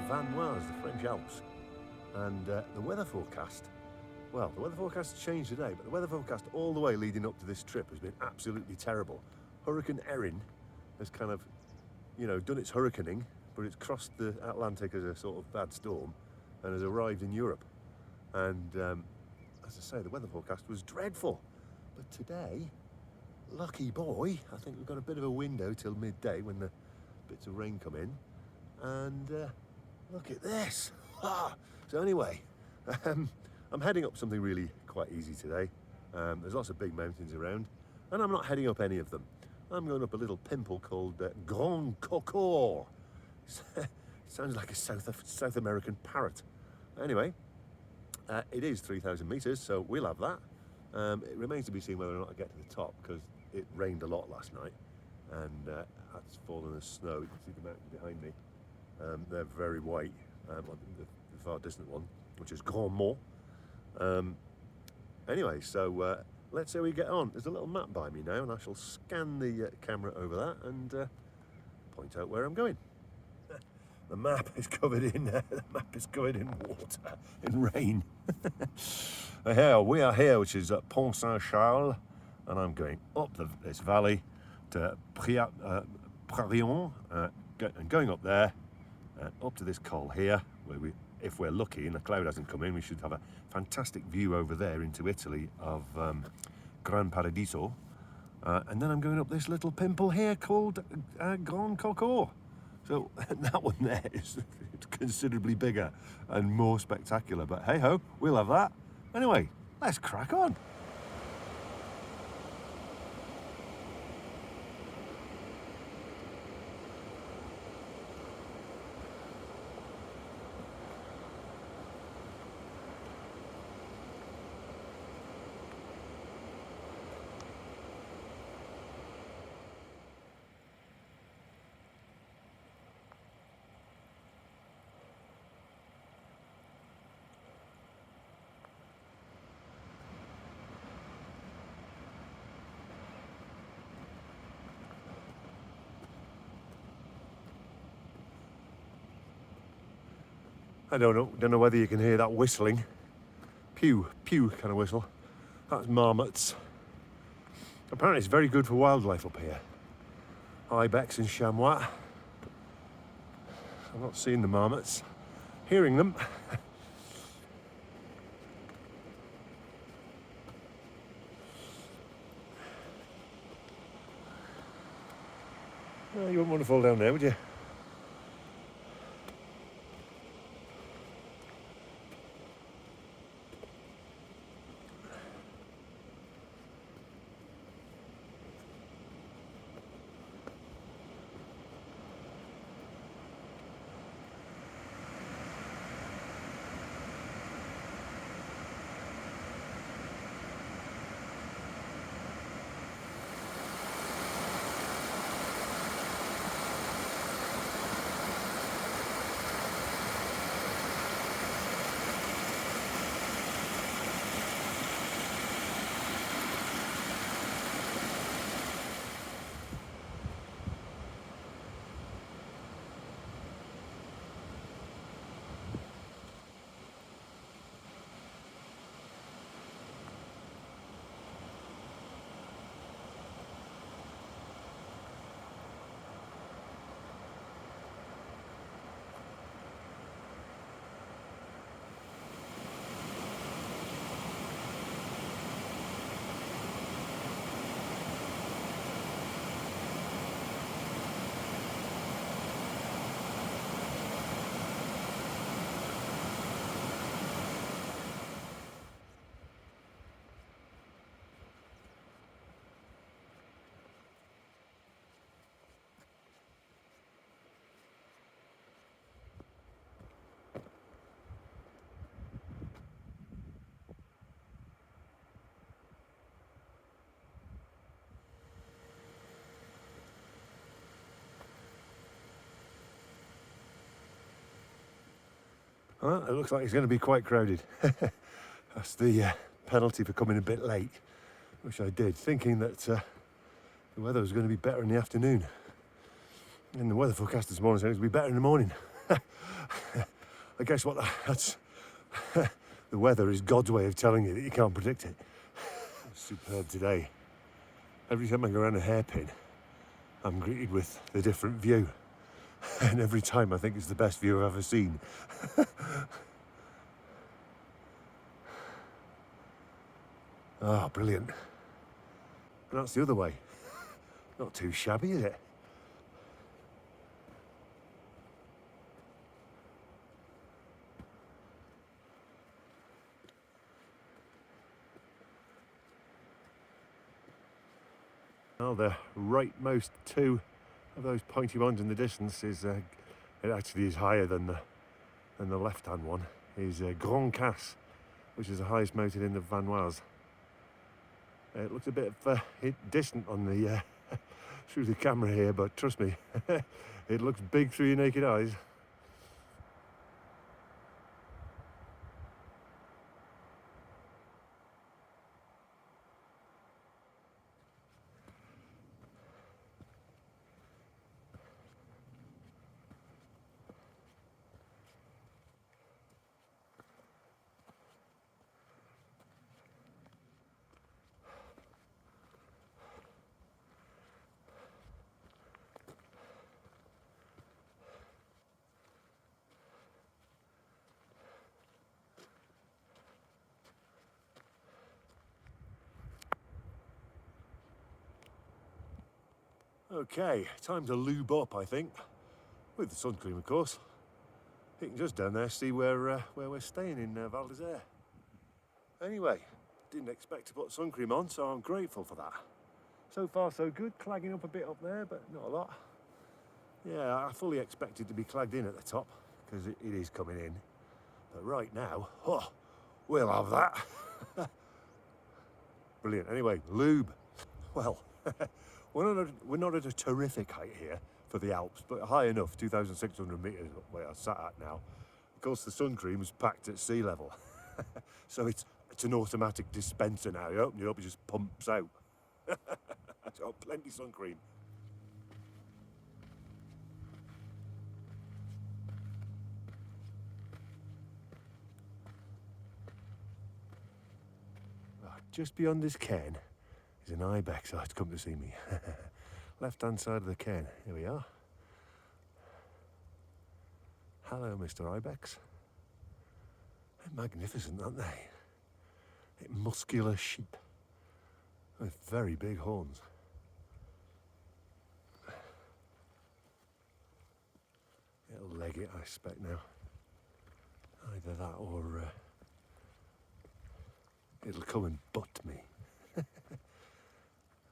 Vanoise, the French Alps. And the weather forecast, well, the weather forecast changed today, but the weather forecast all the way leading up to this trip has been absolutely terrible. Hurricane Erin has kind of, done its hurricaning, but it's crossed the Atlantic as a sort of bad storm and has arrived in Europe. And as I say, the weather forecast was dreadful. But today, lucky boy, I think we've got a bit of a window till midday when the bits of rain come in. And look at this. So anyway, I'm heading up something really quite easy today. There's lots of big mountains around, and I'm not heading up any of them. I'm going up a little pimple called Grand Cocor. Sounds like a South American parrot. Anyway, it is 3,000 meters, so we'll have that. It remains to be seen whether or not I get to the top, because it rained a lot last night, and that's fallen as snow. You can see the mountains behind me. They're very white. The far distant one, which is Grand Mont. Anyway, so let's see how we get on. There's a little map by me now, and I shall scan the camera over that and point out where I'm going. The map is covered in water, in rain. Here we are here, which is Pont Saint-Charles, and I'm going up this valley to Prarion, and going up there, up to this col here, where if we're lucky and the cloud hasn't come in, we should have a fantastic view over there into Italy of Gran Paradiso. And then I'm going up this little pimple here called Grand Cocor. So that one there is considerably bigger and more spectacular, but hey ho, we'll have that. Anyway, let's crack on. I don't know whether you can hear that whistling. Pew, pew kind of whistle. That's marmots. Apparently it's very good for wildlife up here. Ibex and chamois. I've not seen the marmots. Hearing them. Oh, you wouldn't want to fall down there, would you? Well, it looks like it's going to be quite crowded. That's the penalty for coming a bit late, which I did, thinking that the weather was going to be better in the afternoon. And the weather forecast this morning said it would be better in the morning. I guess what that's the weather is God's way of telling you that you can't predict it. Superb today. Every time I go around a hairpin, I'm greeted with a different view. And every time I think it's the best view I've ever seen. Ah, brilliant. And that's the other way. Not too shabby, is it? Well, the rightmost two of those pointy ones in the distance is, it actually is higher than the left-hand one, is Grand Casse, which is the highest mountain in the Vanoise. It looks a bit distant on the through the camera here, but trust me, it looks big through your naked eyes. Okay, time to lube up, I think. With the sun cream, of course. You can just down there see where we're staying in Val d'Isère. Anyway, didn't expect to put sun cream on, so I'm grateful for that. So far so good, clagging up a bit up there, but not a lot. Yeah, I fully expected to be clagged in at the top, because it is coming in. But right now, oh, we'll have that. Brilliant. Anyway, lube. Well, we're not at a terrific height here for the Alps, but high enough, 2,600 metres up where I sat at now. Of course, the sun cream is packed at sea level. So it's an automatic dispenser now. You open it up, it just pumps out. So plenty sun cream. Just beyond this cairn is an ibex that's come to see me. Left-hand side of the cairn. Here we are. Hello, Mr. Ibex. They're magnificent, aren't they? They're muscular sheep with very big horns. It'll leg it, I expect now. Either that or it'll come and butt me.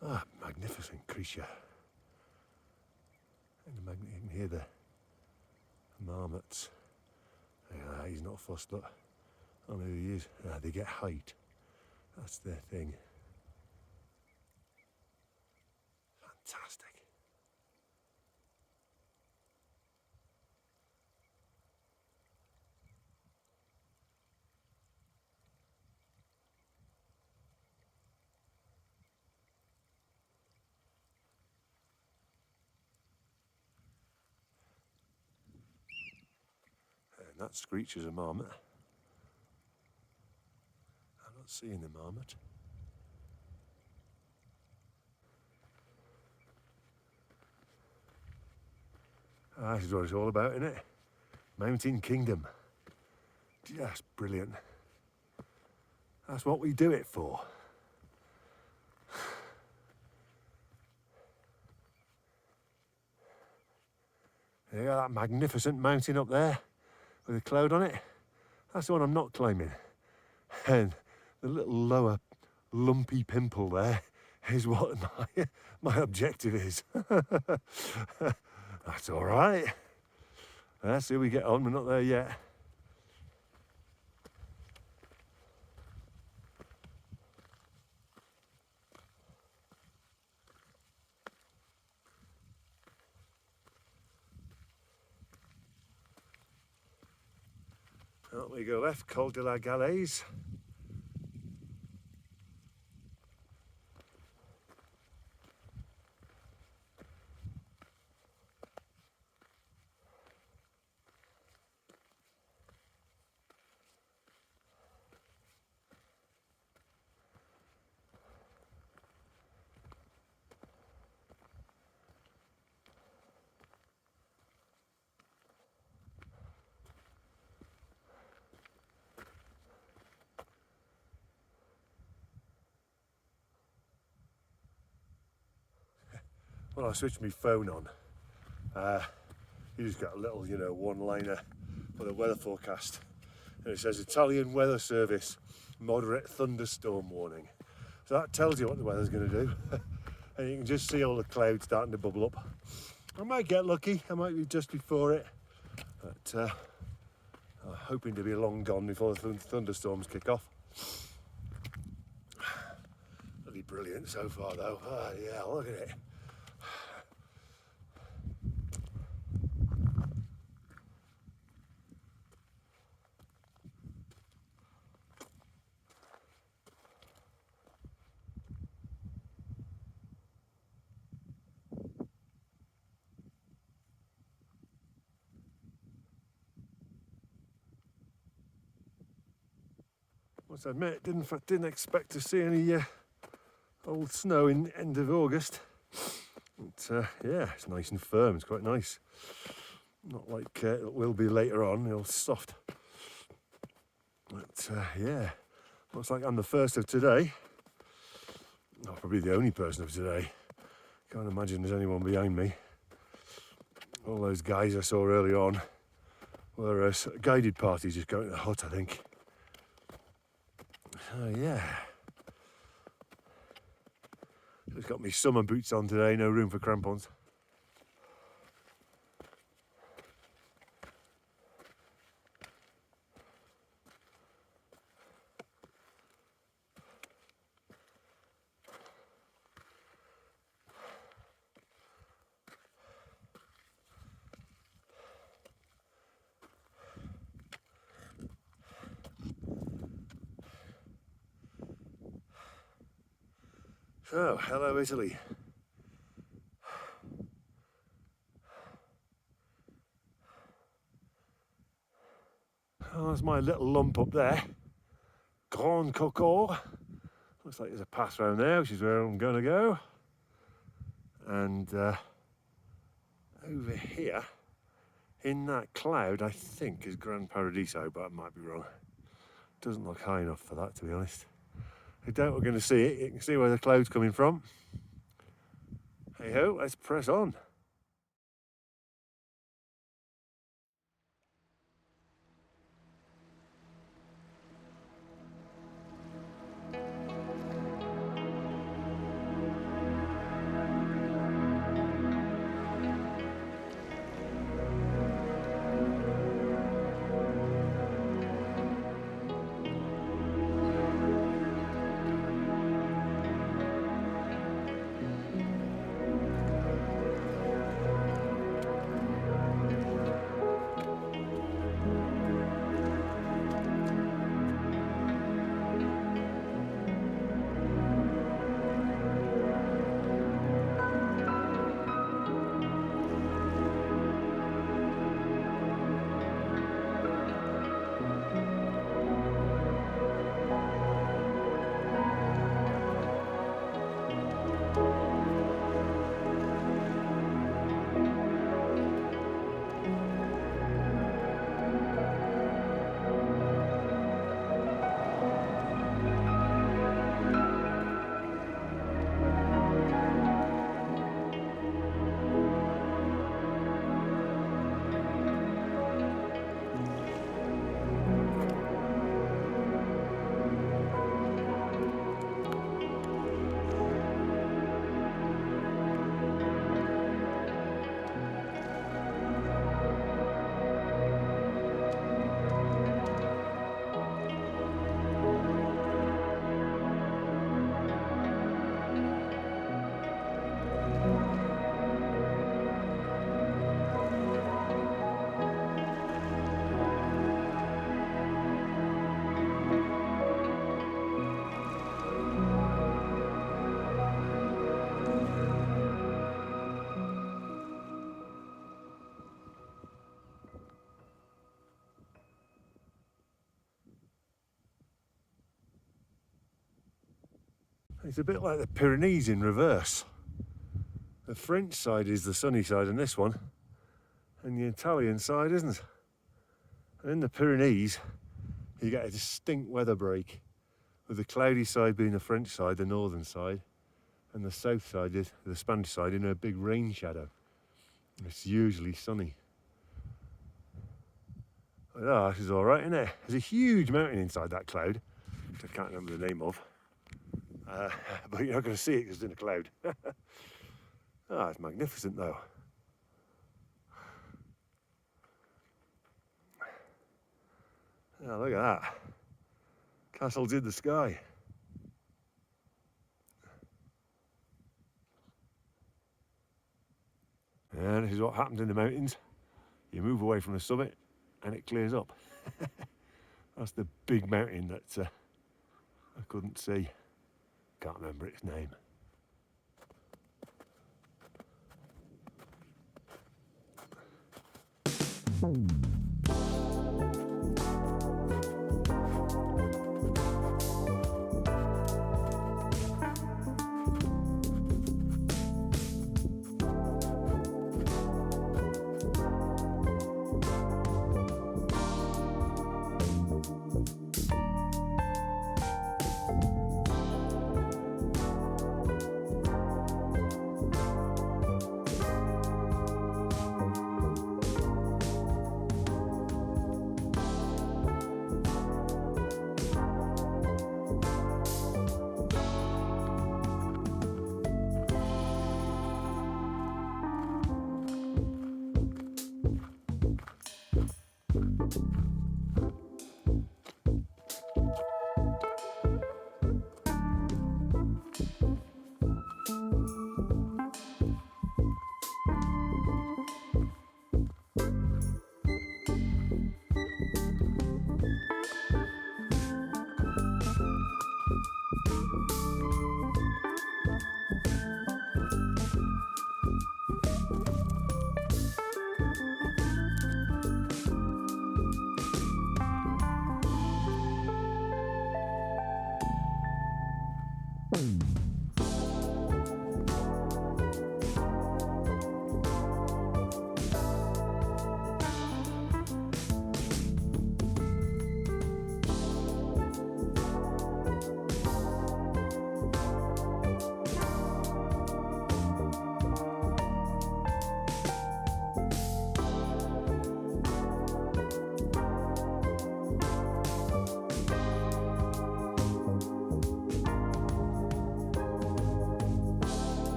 Ah, magnificent creature. And you can hear the marmots. He's not fussed, look. I don't know who he is. They get height. That's their thing. Fantastic. And that screech is a marmot. I'm not seeing the marmot. This is what it's all about, isn't it? Mountain Kingdom. Just brilliant. That's what we do it for. You got that magnificent mountain up there with a cloud on it. That's the one I'm not climbing. And the little lower lumpy pimple there is what my objective is. That's all right. Let's see how we get on. We're not there yet. Out we go left, Col de la Galaise. when I switched my phone on, you just got a little, you know, one-liner for the weather forecast. And it says Italian weather service, moderate thunderstorm warning. So that tells you what the weather's going to do. And you can just see all the clouds starting to bubble up. I might get lucky, I might be just before it, but I'm hoping to be long gone before the thunderstorms kick off. That'll be brilliant so far though. Oh yeah, look at it. Must admit, didn't expect to see any old snow in the end of August. But yeah, it's nice and firm. It's quite nice. Not like it will be later on. It's all soft. But yeah, looks like I'm the first of today. Oh, probably the only person of today. Can't imagine there's anyone behind me. All those guys I saw early on were guided parties just going to the hut, I think. Oh yeah. Just got my summer boots on today, no room for crampons. So, hello Italy. Oh, there's my little lump up there. Grand Cocor. Looks like there's a path around there, which is where I'm going to go. And over here, in that cloud, I think is Gran Paradiso, but I might be wrong. Doesn't look high enough for that, to be honest. I doubt we're going to see it. You can see where the cloud's coming from. Hey ho, let's press on. It's a bit like the Pyrenees in reverse. The French side is the sunny side in this one, and the Italian side isn't. And in the Pyrenees, you get a distinct weather break, with the cloudy side being the French side, the northern side, and the south side, is the Spanish side, in a big rain shadow. It's usually sunny. Oh, this is all right, isn't it? There's a huge mountain inside that cloud, which I can't remember the name of. But you're not going to see it because it's in a cloud. Ah, it's magnificent though. Oh, look at that. Castle's in the sky. And this is what happens in the mountains. You move away from the summit and it clears up. That's the big mountain that I couldn't see. Can't remember its name.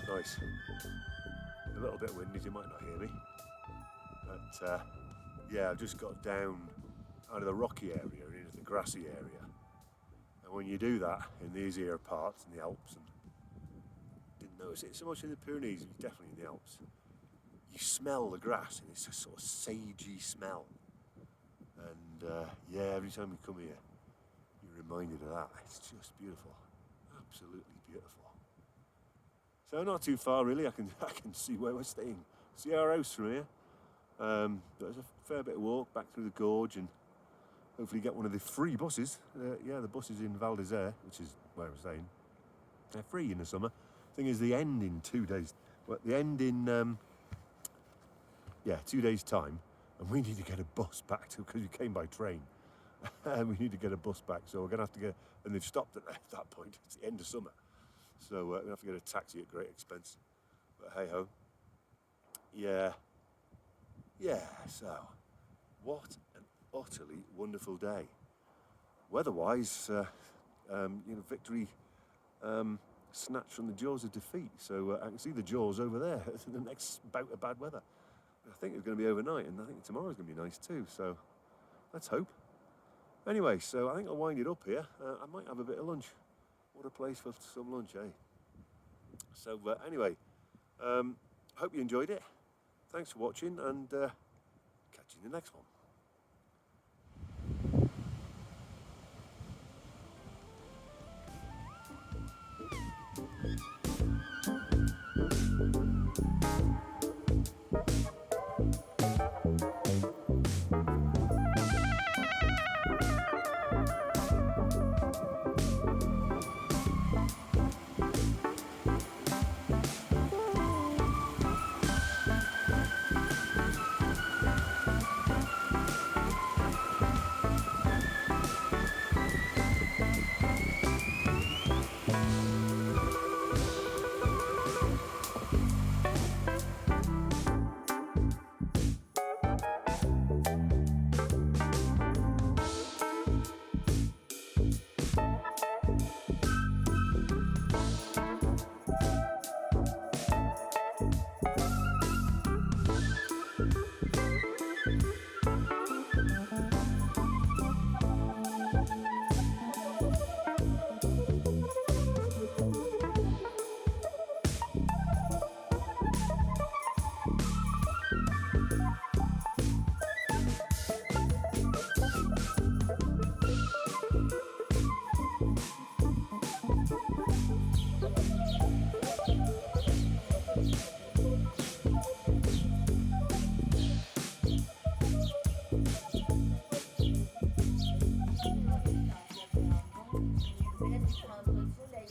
Nice. A little bit windy, you might not hear me. But yeah, I've just got down out of the rocky area and into the grassy area. And when you do that in these here parts in the Alps, and didn't notice it so much in the Pyrenees, definitely in the Alps, you smell the grass and it's a sort of sagey smell. And yeah, every time you come here, you're reminded of that. It's just beautiful, absolutely beautiful. So not too far really. I can see where we're staying. See our house from here. There's a fair bit of walk back through the gorge and hopefully get one of the free buses. Yeah, the buses in Val d'Isère, which is where I'm staying. They're free in the summer. Thing is, they end in 2 days. Well, they end in 2 days' time, and we need to get a bus back to because we came by train. And we need to get a bus back, so we're gonna have to get. And they've stopped at that point. It's the end of summer. So we're going to have to get a taxi at great expense. But hey-ho. Yeah, so what an utterly wonderful day. Weather-wise, victory snatched from the jaws of defeat. So I can see the jaws over there, the next bout of bad weather. I think it's going to be overnight, and I think tomorrow's going to be nice too, so let's hope. Anyway, so I think I'll wind it up here. I might have a bit of lunch. What a place for some lunch, eh? So anyway, hope you enjoyed it. Thanks for watching, and catch you in the next one.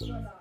Voilà.